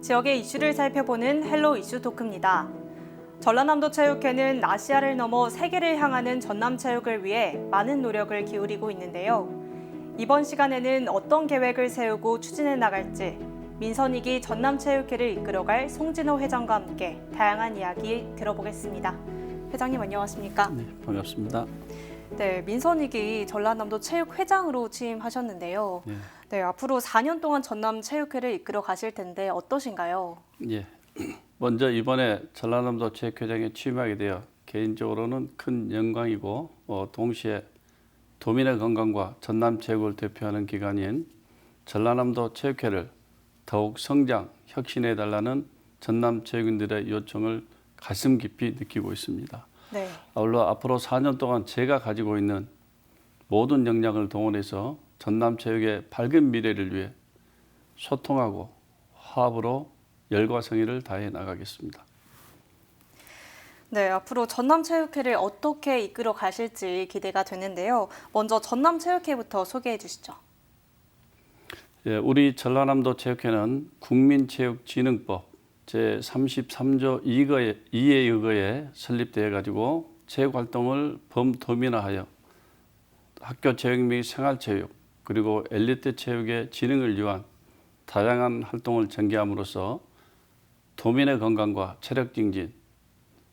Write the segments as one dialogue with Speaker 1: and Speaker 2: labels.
Speaker 1: 지역의 이슈를 살펴보는 헬로 이슈 토크입니다. 전라남도 체육회는 아시아를 넘어 세계를 향하는 전남체육을 위해 많은 노력을 기울이고 있는데요. 이번 시간에는 어떤 계획을 세우고 추진해 나갈지 민선익이 전남체육회를 이끌어갈 송진호 회장과 함께 다양한 이야기 들어보겠습니다. 회장님 안녕하십니까?
Speaker 2: 네, 반갑습니다.
Speaker 1: 네, 민선익이 전라남도 체육회장으로 취임하셨는데요. 네, 앞으로 4년 동안 전남체육회를 이끌어 가실 텐데 어떠신가요?
Speaker 2: 예, 먼저 이번에 전라남도 체육회장에 취임하게 되어 개인적으로는 큰 영광이고 동시에 도민의 건강과 전남체육을 대표하는 기관인 전라남도 체육회를 더욱 성장, 혁신해달라는 전남체육인들의 요청을 가슴 깊이 느끼고 있습니다.
Speaker 1: 네.
Speaker 2: 아울러 앞으로 4년 동안 제가 가지고 있는 모든 역량을 동원해서 전남체육의 밝은 미래를 위해 소통하고 화합으로 열과 성의를 다해 나가겠습니다.
Speaker 1: 네, 앞으로 전남체육회를 어떻게 이끌어 가실지 기대가 되는데요. 먼저 전남체육회부터 소개해 주시죠.
Speaker 2: 예, 우리 전라남도 체육회는 국민체육진흥법 제33조 2에 의거해 설립되어 가지고 체육활동을 범도민화하여 학교 체육 및 생활체육 그리고 엘리트 체육의 진흥을 위한 다양한 활동을 전개함으로써 도민의 건강과 체력 증진,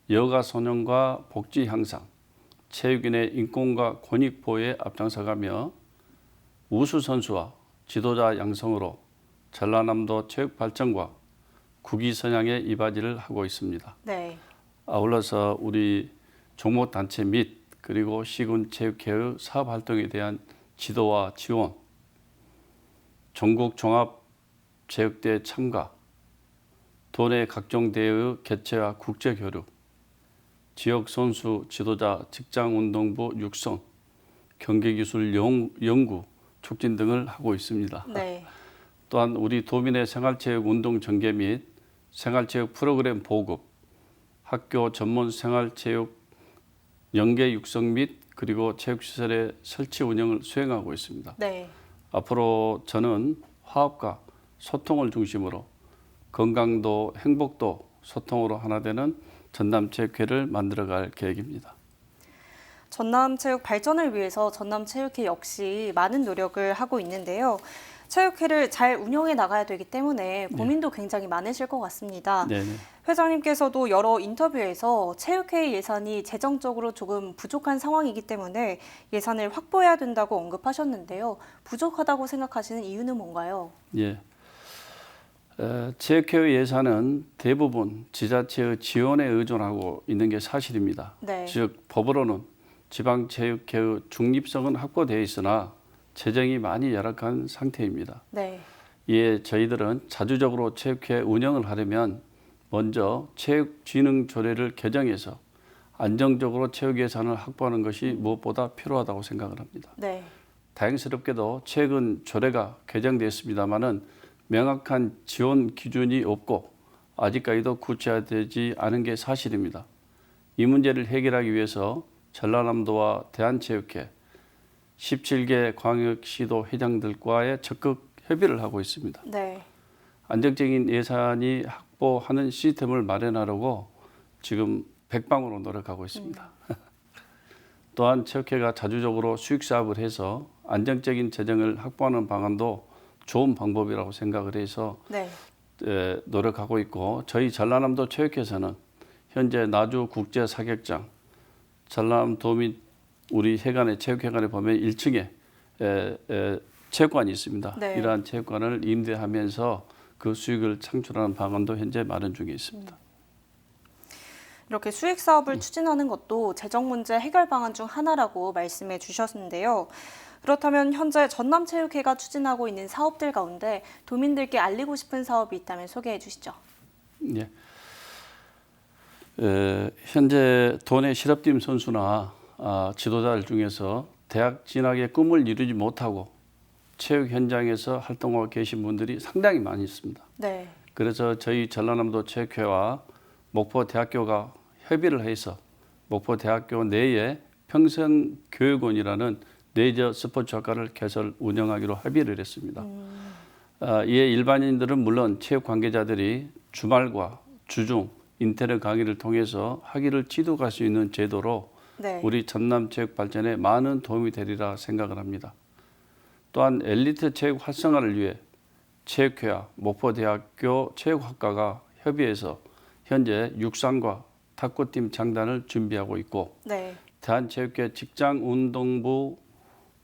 Speaker 2: 여가 소년과 복지 향상, 체육인의 인권과 권익 보호에 앞장서가며 우수 선수와 지도자 양성으로 전라남도 체육 발전과 국위 선양에 이바지를 하고 있습니다.
Speaker 1: 네.
Speaker 2: 아울러서 우리 종목 단체 및 그리고 시군 체육회의 사업 활동에 대한 지도와 지원, 전국 종합 체육대회 참가, 도내 각종 대회의 개최와 국제 교류, 지역 선수 지도자 직장운동부 육성, 경기기술 연구 촉진 등을 하고 있습니다.
Speaker 1: 네.
Speaker 2: 또한 우리 도민의 생활체육 운동 전개 및 생활체육 프로그램 보급, 학교 전문 생활체육 연계 육성 및 그리고 체육시설의 설치 운영을 수행하고 있습니다.
Speaker 1: 네.
Speaker 2: 앞으로 저는 화합과 소통을 중심으로 건강도 행복도 소통으로 하나 되는 전남체육회를 만들어갈 계획입니다.
Speaker 1: 전남체육 발전을 위해서 전남체육회 역시 많은 노력을 하고 있는데요. 체육회를 잘 운영해 나가야 되기 때문에 고민도 굉장히 많으실 것 같습니다.
Speaker 2: 네네.
Speaker 1: 회장님께서도 여러 인터뷰에서 체육회 예산이 재정적으로 조금 부족한 상황이기 때문에 예산을 확보해야 된다고 언급하셨는데요. 부족하다고 생각하시는 이유는 뭔가요?
Speaker 2: 예. 체육회 예산은 대부분 지자체의 지원에 의존하고 있는 게 사실입니다.
Speaker 1: 네.
Speaker 2: 즉 법으로는 지방체육회의 중립성은 확보되어 있으나 재정이 많이 열악한 상태입니다.
Speaker 1: 네.
Speaker 2: 이에 저희들은 자주적으로 체육회 운영을 하려면 먼저 체육진흥조례를 개정해서 안정적으로 체육 예산을 확보하는 것이 무엇보다 필요하다고 생각을 합니다.
Speaker 1: 네.
Speaker 2: 다행스럽게도 최근 조례가 개정됐습니다마는 명확한 지원 기준이 없고 아직까지도 구체화되지 않은 게 사실입니다. 이 문제를 해결하기 위해서 전라남도와 대한체육회 17개 광역시도 회장들과의 적극 협의를 하고 있습니다.
Speaker 1: 네.
Speaker 2: 안정적인 예산이 확보하는 시스템을 마련하려고 지금 백방으로 노력하고 있습니다. 또한 체육회가 자주적으로 수익 사업을 해서 안정적인 재정을 확보하는 방안도 좋은 방법이라고 생각을 해서
Speaker 1: 네.
Speaker 2: 노력하고 있고 저희 전라남도 체육회에서는 현재 나주 국제 사격장 전라남도 및 우리 해관의 체육회관에 보면 1층에 체육관이 있습니다.
Speaker 1: 네.
Speaker 2: 이러한 체육관을 임대하면서 그 수익을 창출하는 방안도 현재 마련 중에 있습니다.
Speaker 1: 이렇게 수익 사업을 추진하는 것도 재정 문제 해결 방안 중 하나라고 말씀해 주셨는데요. 그렇다면 현재 전남체육회가 추진하고 있는 사업들 가운데 도민들께 알리고 싶은 사업이 있다면 소개해 주시죠.
Speaker 2: 예. 현재 도내 실업팀 선수나 지도자들 중에서 대학 진학의 꿈을 이루지 못하고 체육 현장에서 활동하고 계신 분들이 상당히 많이 있습니다.
Speaker 1: 네.
Speaker 2: 그래서 저희 전라남도 체육회와 목포대학교가 협의를 해서 목포대학교 내에 평생교육원이라는 레이저 스포츠학과를 개설 운영하기로 합의를 했습니다. 이에 일반인들은 물론 체육 관계자들이 주말과 주중 인터넷 강의를 통해서 학위를 취득할 수 있는 제도로
Speaker 1: 네.
Speaker 2: 우리 전남 체육 발전에 많은 도움이 되리라 생각을 합니다. 또한 엘리트 체육 활성화를 위해 체육회와 목포대학교 체육학과가 협의해서 현재 육상과 탁구팀 창단을 준비하고 있고
Speaker 1: 네.
Speaker 2: 대한체육회 직장운동부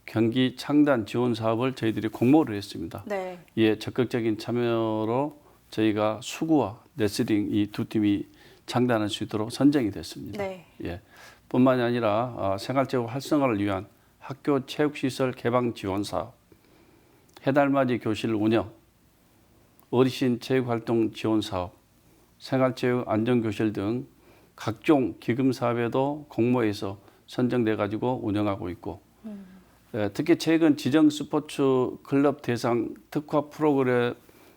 Speaker 2: 경기 창단 지원 사업을 저희들이 공모를 했습니다.
Speaker 1: 네.
Speaker 2: 이에 적극적인 참여로 저희가 수구와 레슬링 이 두 팀이 창단할 수 있도록 선정이 됐습니다.
Speaker 1: 네.
Speaker 2: 예. 뿐만이 아니라 생활체육 활성화를 위한 학교 체육시설 개방 지원 사업, 해달맞이 교실 운영, 어르신 체육활동 지원 사업, 생활체육 안전교실 등 각종 기금 사업에도 공모해서 선정돼 가지고 운영하고 있고 특히 최근 지정 스포츠 클럽 대상 특화 프로그램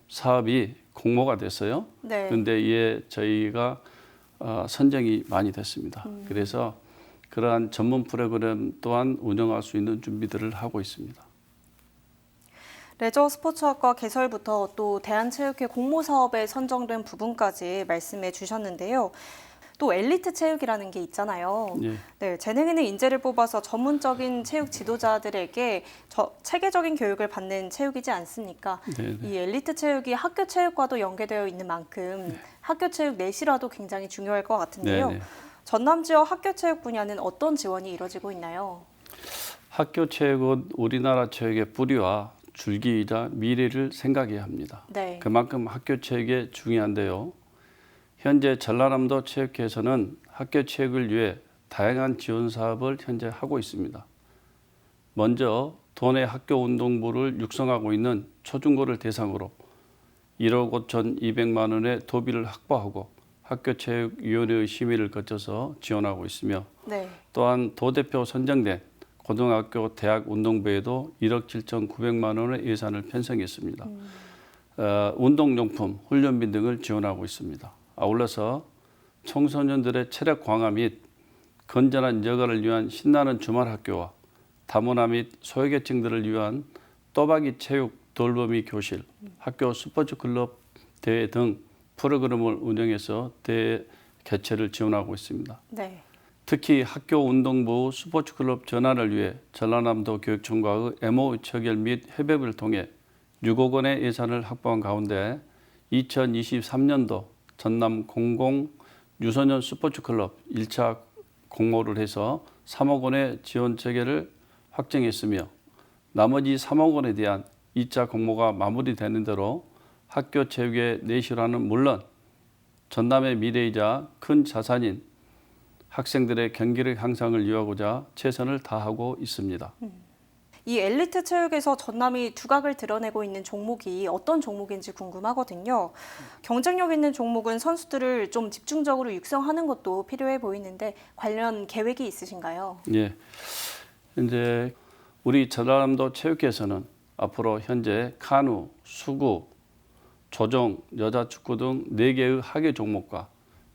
Speaker 2: 사업이 공모가 됐어요.
Speaker 1: 네.
Speaker 2: 그런데 이에 저희가 선정이 많이 됐습니다. 그래서 그러한 전문 프로그램 또한 운영할 수 있는 준비들을 하고 있습니다.
Speaker 1: 레저 스포츠학과 개설부터 또 대한체육회 공모 사업에 선정된 부분까지 말씀해 주셨는데요. 또 엘리트 체육이라는 게 있잖아요.
Speaker 2: 예.
Speaker 1: 네, 재능 있는 인재를 뽑아서 전문적인 체육 지도자들에게 체계적인 교육을 받는 체육이지 않습니까?
Speaker 2: 네, 네.
Speaker 1: 이 엘리트 체육이 학교 체육과도 연계되어 있는 만큼 학교 체육 내실화도 굉장히 중요할 것 같은데요.
Speaker 2: 네, 네.
Speaker 1: 전남 지역 학교 체육 분야는 어떤 지원이 이루어지고 있나요?
Speaker 2: 학교 체육은 우리나라 체육의 뿌리와 줄기이자 미래를 생각해야 합니다.
Speaker 1: 네.
Speaker 2: 그만큼 학교 체육이 중요한데요. 현재 전라남도 체육회에서는 학교 체육을 위해 다양한 지원 사업을 현재 하고 있습니다. 먼저 도내 학교 운동부를 육성하고 있는 초중고를 대상으로 1억 5,200만 원의 도비를 확보하고 학교체육위원회의 심의를 거쳐서 지원하고 있으며
Speaker 1: 네.
Speaker 2: 또한 도대표 선정된 고등학교 대학 운동부에도 1억 7,900만 원의 예산을 편성했습니다. 운동용품, 훈련비 등을 지원하고 있습니다. 아울러서 청소년들의 체력 강화 및 건전한 여가를 위한 신나는 주말 학교와 다문화 및 소외계층들을 위한 또박이 체육 돌보미 교실, 학교 스포츠 클럽 대회 등 프로그램을 운영해서 대회 개최를 지원하고 있습니다.
Speaker 1: 네.
Speaker 2: 특히 학교 운동부 스포츠 클럽 전환을 위해 전라남도 교육청과의 MOU 체결 및 협업을 통해 6억 원의 예산을 확보한 가운데 2023년도 전남 공공 유소년 스포츠 클럽 1차 공모를 해서 3억 원의 지원 체계를 확정했으며 나머지 3억 원에 대한 2차 공모가 마무리되는 대로 학교 체육의 내실화는 물론 전남의 미래이자 큰 자산인 학생들의 경기력 향상을 위하고자 최선을 다하고 있습니다.
Speaker 1: 이 엘리트 체육에서 전남이 두각을 드러내고 있는 종목이 어떤 종목인지 궁금하거든요. 경쟁력 있는 종목은 선수들을 좀 집중적으로 육성하는 것도 필요해 보이는데 관련 계획이 있으신가요?
Speaker 2: 예. 이제 우리 전라남도 체육회에서는 앞으로 현재 카누, 수구, 조종, 여자축구 등 4개의 하계 종목과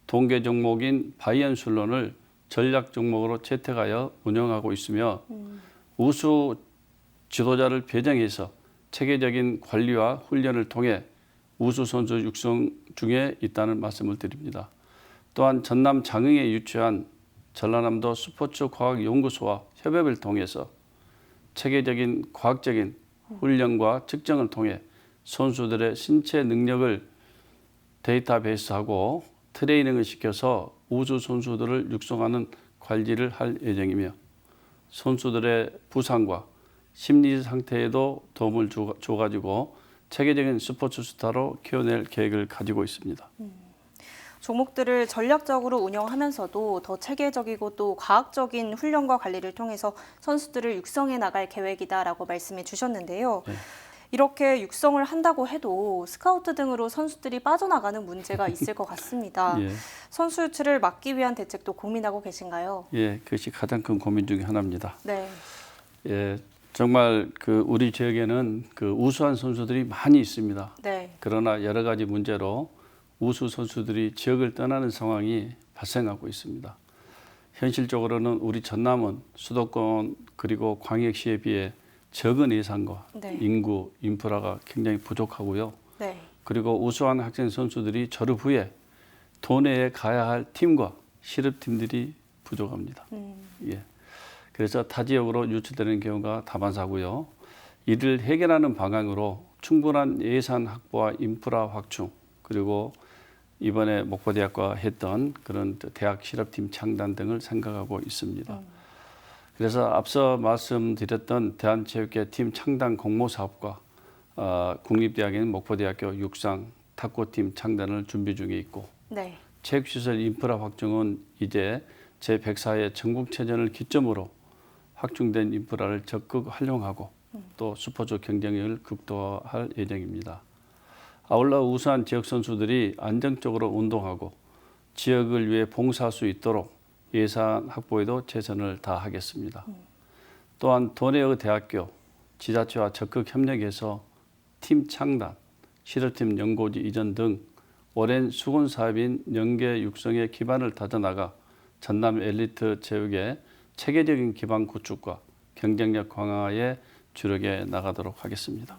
Speaker 2: 동계 종목인 바이앤슬론을 전략 종목으로 채택하여 운영하고 있으며 우수 지도자를 배정해서 체계적인 관리와 훈련을 통해 우수 선수 육성 중에 있다는 말씀을 드립니다. 또한 전남 장흥에 유치한 전라남도 스포츠과학연구소와 협업을 통해서 체계적인 과학적인 훈련과 측정을 통해 선수들의 신체 능력을 데이터베이스하고 트레이닝을 시켜서 우수 선수들을 육성하는 관리를 할 예정이며 선수들의 부상과 심리 상태에도 도움을 줘가지고 체계적인 스포츠 스타로 키워낼 계획을 가지고 있습니다.
Speaker 1: 종목들을 전략적으로 운영하면서도 더 체계적이고 또 과학적인 훈련과 관리를 통해서 선수들을 육성해 나갈 계획이다라고 말씀해 주셨는데요.
Speaker 2: 네.
Speaker 1: 이렇게 육성을 한다고 해도 스카우트 등으로 선수들이 빠져나가는 문제가 있을 것 같습니다.
Speaker 2: 예.
Speaker 1: 선수 유출을 막기 위한 대책도 고민하고 계신가요?
Speaker 2: 예, 그것이 가장 큰 고민 중에 하나입니다.
Speaker 1: 네.
Speaker 2: 예, 정말 우리 지역에는 우수한 선수들이 많이 있습니다.
Speaker 1: 네.
Speaker 2: 그러나 여러 가지 문제로 우수 선수들이 지역을 떠나는 상황이 발생하고 있습니다. 현실적으로는 우리 전남은 수도권 그리고 광역시에 비해 적은 예산과
Speaker 1: 네.
Speaker 2: 인구, 인프라가 굉장히 부족하고요.
Speaker 1: 네.
Speaker 2: 그리고 우수한 학생 선수들이 졸업 후에 도내에 가야 할 팀과 실업팀들이 부족합니다. 예. 그래서 타 지역으로 유치되는 경우가 다반사고요. 이를 해결하는 방향으로 충분한 예산 확보와 인프라 확충, 그리고 이번에 목포대학과 했던 그런 대학 실업팀 창단 등을 생각하고 있습니다. 그래서 앞서 말씀드렸던 대한체육회 팀 창단 공모 사업과 국립대학인 목포대학교 육상 탁구팀 창단을 준비 중에 있고,
Speaker 1: 네.
Speaker 2: 체육시설 인프라 확충은 이제 제104회 전국체전을 기점으로 확충된 인프라를 적극 활용하고 또 스포츠 경쟁력을 극도화할 예정입니다. 아울러 우수한 지역 선수들이 안정적으로 운동하고 지역을 위해 봉사할 수 있도록 예산 확보에도 최선을 다하겠습니다. 또한 도내의 대학교, 지자체와 적극 협력해서 팀 창단, 실업팀 연고지 이전 등 오랜 수건 사업인 연계 육성의 기반을 다져나가 전남 엘리트 체육의 체계적인 기반 구축과 경쟁력 강화에 주력해 나가도록 하겠습니다.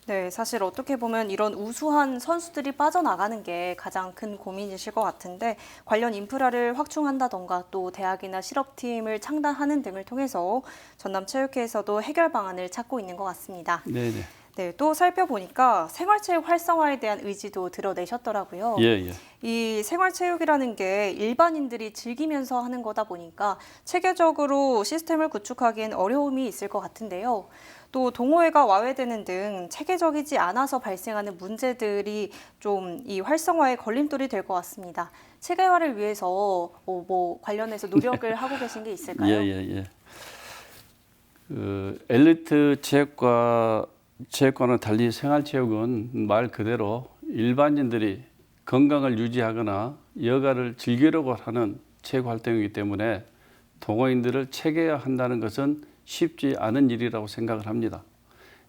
Speaker 1: 네, 사실 어떻게 보면 이런 우수한 선수들이 빠져나가는 게 가장 큰 고민이실 것 같은데 관련 인프라를 확충한다던가 또 대학이나 실업팀을 창단하는 등을 통해서 전남체육회에서도 해결 방안을 찾고 있는 것 같습니다.
Speaker 2: 네네.
Speaker 1: 네, 또 살펴보니까 생활체육 활성화에 대한 의지도 드러내셨더라고요.
Speaker 2: 예.
Speaker 1: 이 생활체육이라는 게 일반인들이 즐기면서 하는 거다 보니까 체계적으로 시스템을 구축하기엔 어려움이 있을 것 같은데요. 또 동호회가 와해되는 등 체계적이지 않아서 발생하는 문제들이 좀 이 활성화에 걸림돌이 될 것 같습니다. 체계화를 위해서 뭐 관련해서 노력을 하고 계신 게 있을까요?
Speaker 2: 예. 엘리트 체육과는 달리 생활체육은 말 그대로 일반인들이 건강을 유지하거나 여가를 즐기려고 하는 체육 활동이기 때문에 동호인들을 체계화한다는 것은 쉽지 않은 일이라고 생각을 합니다.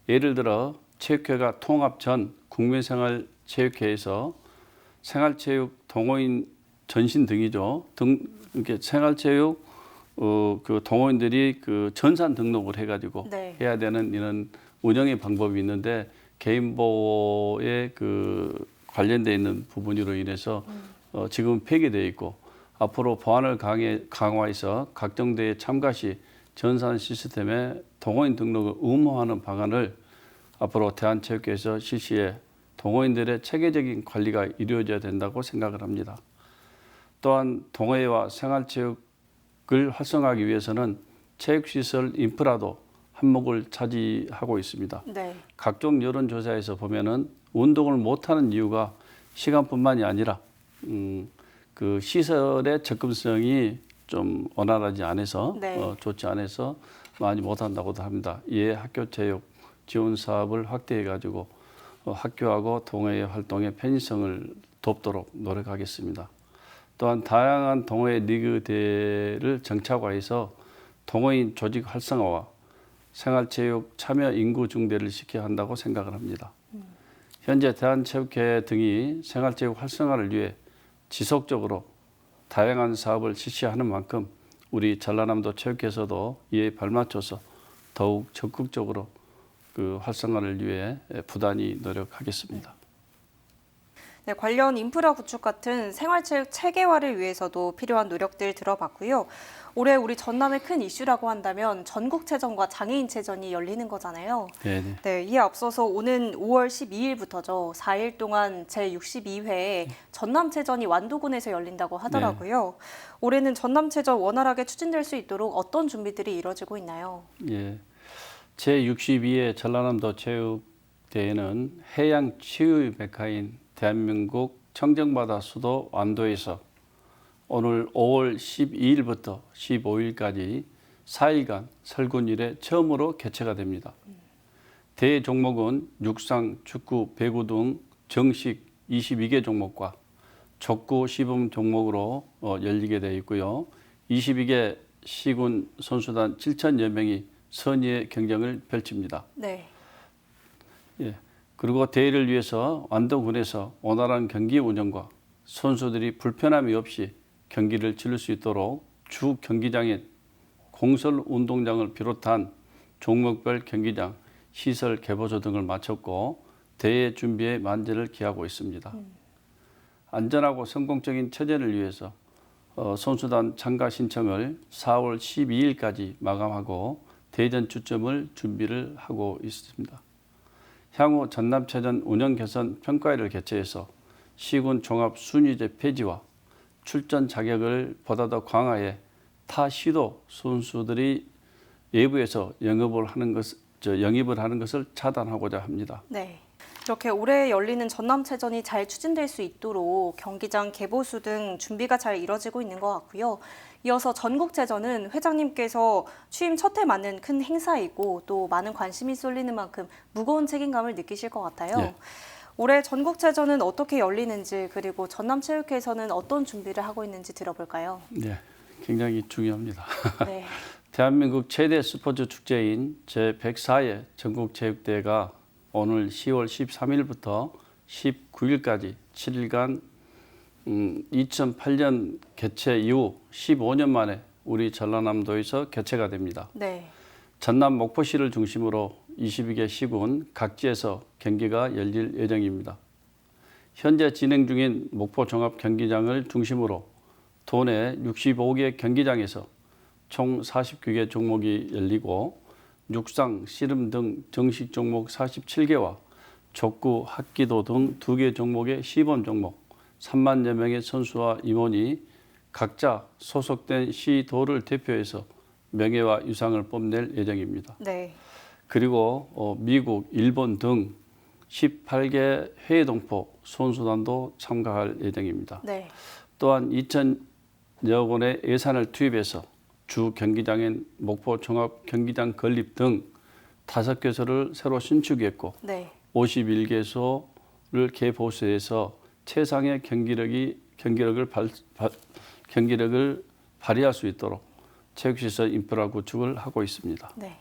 Speaker 2: 예를 들어 체육회가 통합 전 국민생활체육회에서 생활체육 동호인 전신 등이죠. 이렇게 생활체육 그 동호인들이 그 전산 등록을 해가지고
Speaker 1: 네.
Speaker 2: 해야 되는 이런 운영의 방법이 있는데 개인 보호에 그 관련돼 있는 부분으로 인해서 지금 폐기되어 있고 앞으로 보안을 강화해서 각종 대회 참가 시 전산 시스템에 동호인 등록을 의무화하는 방안을 앞으로 대한체육회에서 실시해 동호인들의 체계적인 관리가 이루어져야 된다고 생각을 합니다. 또한 동호회와 생활체육을 활성화하기 위해서는 체육시설 인프라도 한몫을 차지하고 있습니다.
Speaker 1: 네.
Speaker 2: 각종 여론조사에서 보면은 운동을 못하는 이유가 시간뿐만이 아니라 그 시설의 접근성이 좀 원활하지 않아서
Speaker 1: 네.
Speaker 2: 좋지 않아서 많이 못한다고도 합니다. 이에 학교체육 지원 사업을 확대해 가지고 학교하고 동호회 활동의 편의성을 돕도록 노력하겠습니다. 또한 다양한 동호회 리그 대회를 정착화해서 동호인 조직 활성화와 생활체육 참여 인구 증대를 시켜야 한다고 생각을 합니다. 현재 대한체육회 등이 생활체육 활성화를 위해 지속적으로 다양한 사업을 실시하는 만큼 우리 전라남도 체육회에서도 이에 발맞춰서 더욱 적극적으로 그 활성화를 위해 부단히 노력하겠습니다.
Speaker 1: 네, 관련 인프라 구축 같은 생활체육 체계화를 위해서도 필요한 노력들 들어봤고요. 올해 우리 전남의 큰 이슈라고 한다면 전국체전과 장애인체전이 열리는 거잖아요.
Speaker 2: 네네.
Speaker 1: 네, 이에 앞서서 오는 5월 12일부터죠. 4일 동안 제62회 전남체전이 완도군에서 열린다고 하더라고요. 올해는 전남체전 원활하게 추진될 수 있도록 어떤 준비들이 이루어지고 있나요?
Speaker 2: 예. 제62회 전라남도 체육대회는 해양 치유의 메카인 대한민국 청정바다 수도 완도에서 오늘 5월 12일부터 15일까지 4일간 설군 이래 처음으로 개최가 됩니다. 대회 종목은 육상, 축구, 배구 등 정식 22개 종목과 족구, 시범 종목으로 열리게 되어 있고요. 22개 시군 선수단 7천여 명이 선의의 경쟁을 펼칩니다.
Speaker 1: 네.
Speaker 2: 예. 그리고 대회를 위해서 완도군에서 원활한 경기 운영과 선수들이 불편함이 없이 경기를 치를 수 있도록 주 경기장인 공설 운동장을 비롯한 종목별 경기장, 시설 개보소 등을 마쳤고 대회 준비에 만전을 기하고 있습니다. 안전하고 성공적인 체전을 위해서 선수단 참가 신청을 4월 12일까지 마감하고 대전 추첨을 준비를 하고 있습니다. 향후 전남체전 운영 개선 평가회를 개최해서 시군 종합 순위제 폐지와 출전 자격을 보다 더 강화해 타 시도 선수들이 외부에서 영입을 하는 것을 차단하고자 합니다.
Speaker 1: 네. 이렇게 올해 열리는 전남체전이 잘 추진될 수 있도록 경기장 개보수 등 준비가 잘 이뤄지고 있는 것 같고요. 이어서 전국체전은 회장님께서 취임 첫 해 맞는 큰 행사이고 또 많은 관심이 쏠리는 만큼 무거운 책임감을 느끼실 것 같아요.
Speaker 2: 네.
Speaker 1: 올해 전국체전은 어떻게 열리는지 그리고 전남체육회에서는 어떤 준비를 하고 있는지 들어볼까요?
Speaker 2: 네, 굉장히 중요합니다.
Speaker 1: 네.
Speaker 2: 대한민국 최대 스포츠 축제인 제104회 전국체육대회가 오늘 10월 13일부터 19일까지 7일간 2008년 개최 이후 15년 만에 우리 전라남도에서 개최가 됩니다.
Speaker 1: 네.
Speaker 2: 전남 목포시를 중심으로 22개 시군 각지에서 경기가 열릴 예정입니다. 현재 진행 중인 목포 종합 경기장을 중심으로 도내 65개 경기장에서 총 49개 종목이 열리고 육상, 씨름 등 정식 종목 47개와 족구, 합기도 등 2개 종목의 시범 종목 3만여 명의 선수와 임원이 각자 소속된 시도를 대표해서 명예와 유상을 뽐낼 예정입니다.
Speaker 1: 네. 그리고
Speaker 2: 미국, 일본 등 18개 해외 동포 선수단도 참가할 예정입니다.
Speaker 1: 네.
Speaker 2: 또한 2,000여 원의 예산을 투입해서 주 경기장인 목포 종합 경기장 건립 등 5개소를 새로 신축했고
Speaker 1: 네.
Speaker 2: 51개소를 개보수해서 최상의 경기력을 발휘할 수 있도록 체육시설 인프라 구축을 하고 있습니다.
Speaker 1: 네.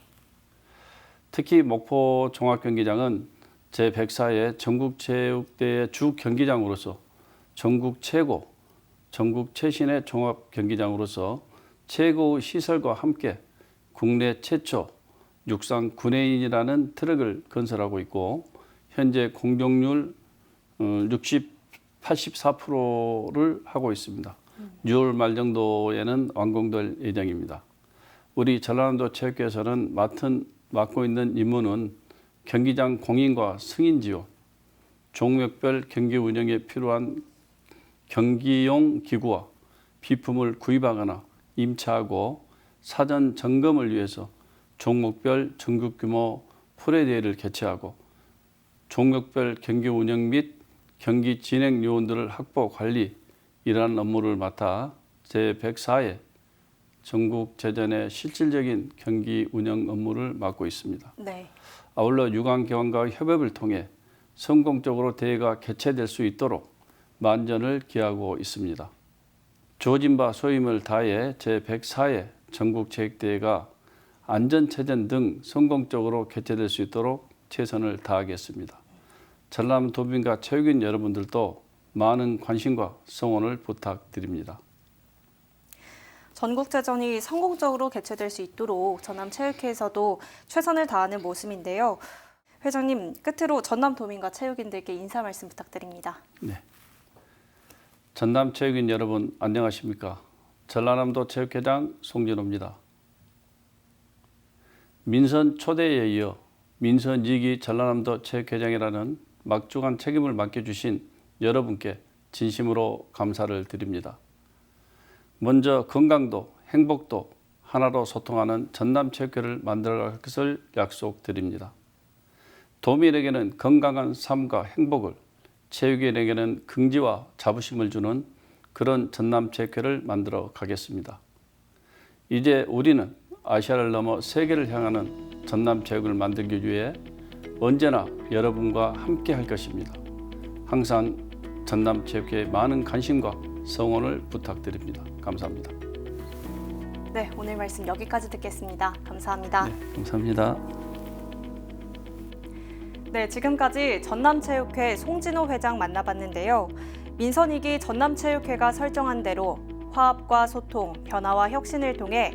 Speaker 2: 특히 목포 종합경기장은 제104회 전국체육대회 주 경기장으로서 전국 최고, 전국 최신의 종합경기장으로서 최고의 시설과 함께 국내 최초 육상 군해인이라는 트랙을 건설하고 있고 현재 공정률 84%를 하고 있습니다. 6월 말 정도에는 완공될 예정입니다. 우리 전라남도 체육회에서는 맡고 있는 임무는 경기장 공인과 승인 지원, 종목별 경기 운영에 필요한 경기용 기구와 비품을 구입하거나 임차하고 사전 점검을 위해서 종목별 전국 규모 프레 대회를 개최하고 종목별 경기 운영 및 경기 진행 요원들을 확보 관리 이러한 업무를 맡아 제104회 전국체전의 실질적인 경기 운영 업무를 맡고 있습니다.
Speaker 1: 네.
Speaker 2: 아울러 유관기관과 협업을 통해 성공적으로 대회가 개최될 수 있도록 만전을 기하고 있습니다. 주어진 바 소임을 다해 제104회 전국체육대회가 안전체전 등 성공적으로 개최될 수 있도록 최선을 다하겠습니다. 전남 도민과 체육인 여러분들도 많은 관심과 성원을 부탁드립니다.
Speaker 1: 전국체전이 성공적으로 개최될 수 있도록 전남체육회에서도 최선을 다하는 모습인데요. 회장님, 끝으로 전남도민과 체육인들께 인사 말씀 부탁드립니다.
Speaker 2: 네. 전남체육인 여러분 안녕하십니까? 전라남도 체육회장 송진호입니다. 민선 초대에 이어 민선 2기 전라남도 체육회장이라는 막중한 책임을 맡겨주신 여러분께 진심으로 감사를 드립니다. 먼저 건강도 행복도 하나로 소통하는 전남체육회를 만들어갈 것을 약속드립니다. 도민에게는 건강한 삶과 행복을, 체육인에게는 긍지와 자부심을 주는 그런 전남체육회를 만들어 가겠습니다. 이제 우리는 아시아를 넘어 세계를 향하는 전남체육을 만들기 위해 언제나 여러분과 함께 할 것입니다. 항상 전남체육회에 많은 관심과 성원을 부탁드립니다. 감사합니다.
Speaker 1: 네, 오늘 말씀 여기까지 듣겠습니다. 감사합니다.
Speaker 2: 네, 감사합니다.
Speaker 1: 네, 지금까지 전남체육회 송진호 회장 만나봤는데요. 민선 2기 전남체육회가 설정한 대로 화합과 소통, 변화와 혁신을 통해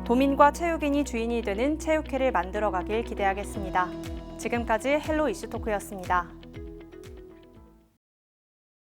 Speaker 1: 도민과 체육인이 주인이 되는 체육회를 만들어가길 기대하겠습니다. 지금까지 헬로 이슈토크였습니다.